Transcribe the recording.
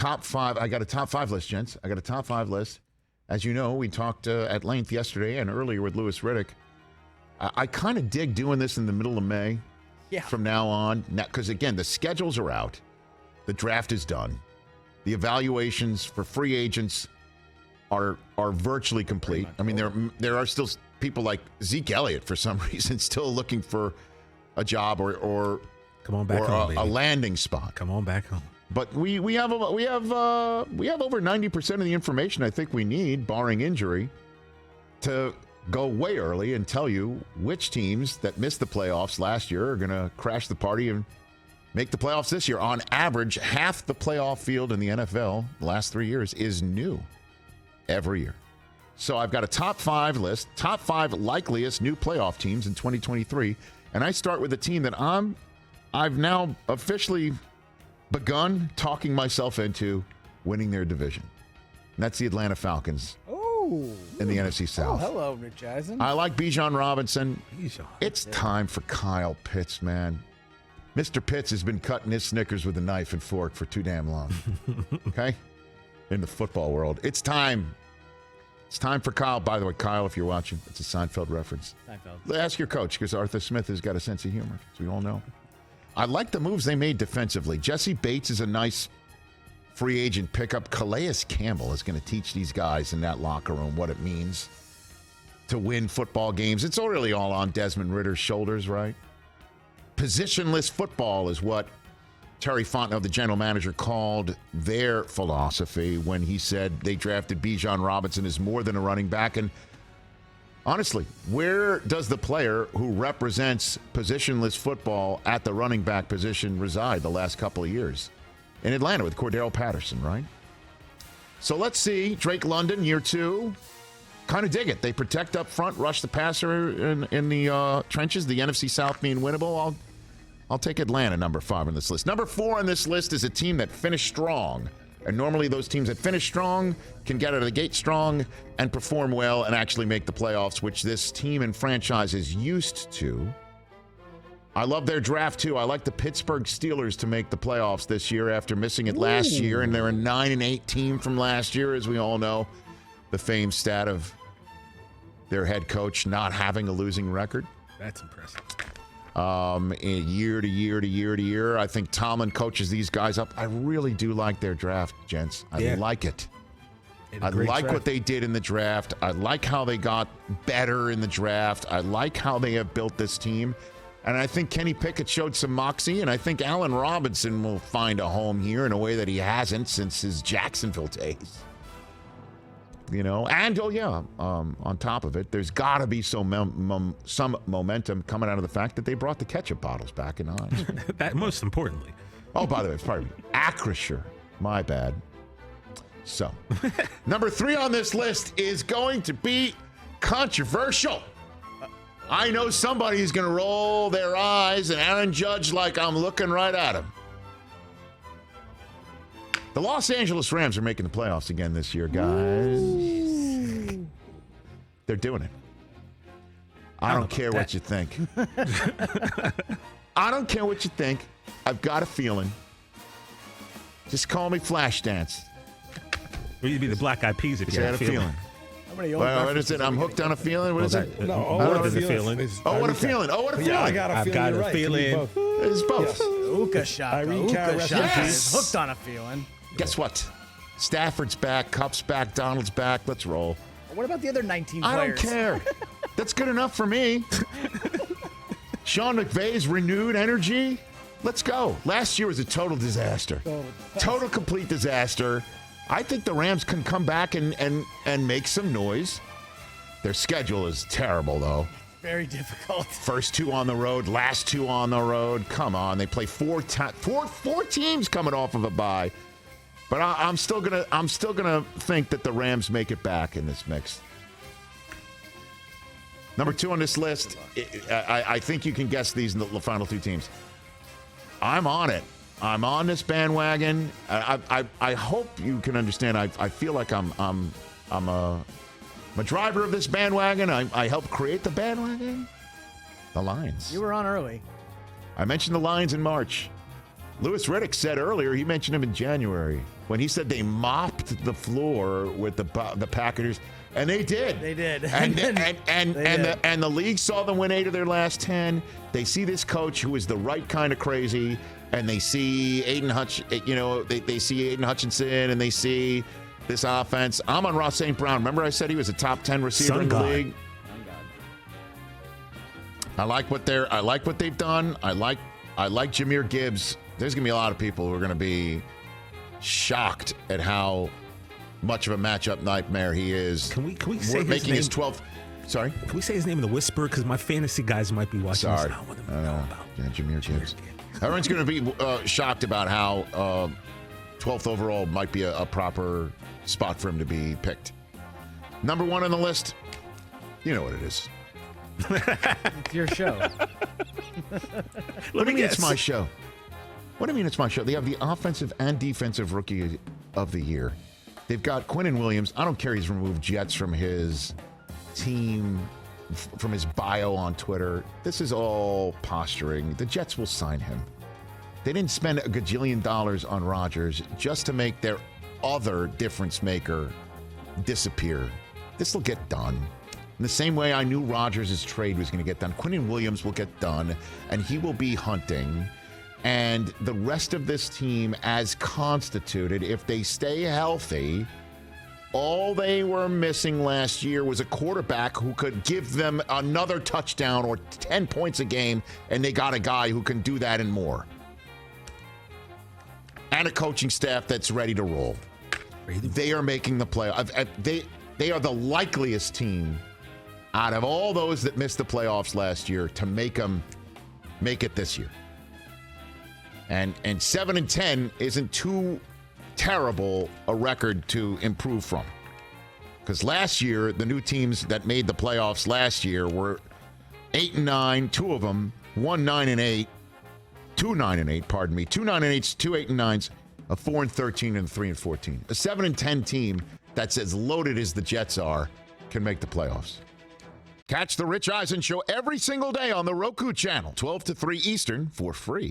top five. I got a top five list, gents. I got a top five list. As you know, we talked at length yesterday and earlier with Louis Riddick. I kind of dig doing this in the middle of May from now on. Because, again, the schedules are out. The draft is done. The evaluations for free agents are virtually complete. I mean, there are still people like Zeke Elliott, for some reason, still looking for a job or come on back home, a landing spot. Come on back home. But we have over 90% of the information I think we need, barring injury, to go way early and tell you which teams that missed the playoffs last year are going to crash the party and make the playoffs this year. On average, half the playoff field in the NFL the last 3 years is new every year. So I've got a top five list, top five likeliest new playoff teams in 2023, and I start with a team that I've now officially begun talking myself into winning their division. And that's the Atlanta Falcons in the NFC South. Oh, hello, Rich Eisen. I like Bijan Robinson. It's time for Kyle Pitts, man. Mr. Pitts has been cutting his Snickers with a knife and fork for too damn long. Okay? In the football world. It's time. It's time for Kyle. By the way, Kyle, if you're watching, it's a Seinfeld reference. Ask your coach, because Arthur Smith has got a sense of humor, as we all know. I like the moves they made defensively. Jesse Bates is a nice free agent pickup. Calais Campbell is going to teach these guys in that locker room what it means to win football games. It's really all on Desmond Ritter's shoulders, right? Positionless football is what Terry Fontenot, the general manager, called their philosophy when he said they drafted Bijan Robinson as more than a running back. And honestly, where does the player who represents positionless football at the running back position reside the last couple of years? In Atlanta with Cordero Patterson, right? So let's see. Drake London, year two. Kind of dig it. They protect up front, rush the passer in the trenches, the NFC South being winnable. I'll take Atlanta, number 5 on this list. Number 4 on this list is a team that finished strong. And normally those teams that finish strong can get out of the gate strong and perform well and actually make the playoffs, which this team and franchise is used to. I love their draft, too. I like the Pittsburgh Steelers to make the playoffs this year after missing it last year. And they're a 9-8 team from last year, as we all know. The famed stat of their head coach not having a losing record. That's impressive. Year to year, I think Tomlin coaches these guys up. I really do like their draft, gents. I like it. I like what they did in the draft. I like how they got better in the draft. I like how they have built this team. And I think Kenny Pickett showed some moxie, and I think Allen Robinson will find a home here in a way that he hasn't since his Jacksonville days. You know, and on top of it, there's got to be some momentum coming out of the fact that they brought the ketchup bottles back in Heinz. That most importantly. Oh, by the way, pardon me, Acrisure. My bad. So, number 3 on this list is going to be controversial. I know somebody's going to roll their eyes and Aaron Judge like I'm looking right at him. The Los Angeles Rams are making the playoffs again this year, guys. Ooh. They're doing it. I don't care what you think. I don't care what you think. I've got a feeling. Just call me Flashdance. Or you'd be the Black Eyed Peas if you had a feeling. What is it? I'm hooked on a feeling? What is it? What is a feeling? Oh, what a feeling. Oh, what a feeling. Yeah, I've got a feeling. It's both. Uka Shaka. Yes. Hooked on a feeling. Guess what? Stafford's back, Kupp's back, Donald's back. Let's roll. What about the other 19 players? I don't care. That's good enough for me. Sean McVay's renewed energy. Let's go. Last year was a total disaster. Total complete disaster. I think the Rams can come back and make some noise. Their schedule is terrible, though. Very difficult. First 2 on the road, last 2 on the road. Come on, they play four teams coming off of a bye. But I'm still gonna think that the Rams make it back in this mix. Number 2 on this list, I think you can guess these the final 2 teams. I'm on it. I'm on this bandwagon. I hope you can understand. I feel like I'm a driver of this bandwagon. I helped create the bandwagon. The Lions. You were on early. I mentioned the Lions in March. Louis Riddick said earlier, he mentioned him in January, when he said they mopped the floor with the Packers, and they did. They did. And the league saw them win 8 of their last 10. They see this coach who is the right kind of crazy, and they see Aiden they see Aiden Hutchinson, and they see this offense. I'm on Ross St. Brown. Remember I said he was a top 10 receiver in the league? I like what they've done. I like Jahmyr Gibbs. There's going to be a lot of people who are going to be shocked at how much of a matchup nightmare he is. Can we say his name? His 12th. Sorry? Can we say his name in the whisper? Because my fantasy guys might be watching this. I want them to know about Jahmyr Gibbs. Everyone's going to be shocked about how 12th overall might be a proper spot for him to be picked. Number 1 on the list, you know what it is. It's your show. What do you mean it's my show? What do you mean it's my show? They have the offensive and defensive rookie of the year. They've got Quinnen Williams. I don't care he's removed Jets from his team, from his bio on Twitter. This is all posturing. The Jets will sign him. They didn't spend a gajillion dollars on Rodgers just to make their other difference maker disappear. This will get done. In the same way I knew Rodgers' trade was going to get done, Quinnen Williams will get done, and he will be hunting. And the rest of this team, as constituted, if they stay healthy, all they were missing last year was a quarterback who could give them another touchdown or 10 points a game, and they got a guy who can do that and more. And a coaching staff that's ready to roll. They are making the playoffs. They are the likeliest team out of all those that missed the playoffs last year to make it this year. And 7-10 isn't too terrible a record to improve from. Because last year, the new teams that made the playoffs last year were 8-9, 2 of them, 1 9-8, 2 9-8, pardon me, 2 9-8s, 2 8-9s, a 4-13, and 3-14. A 7-10 team that's as loaded as the Jets are can make the playoffs. Catch the Rich Eisen Show every single day on the Roku channel, 12 to 3 Eastern, for free.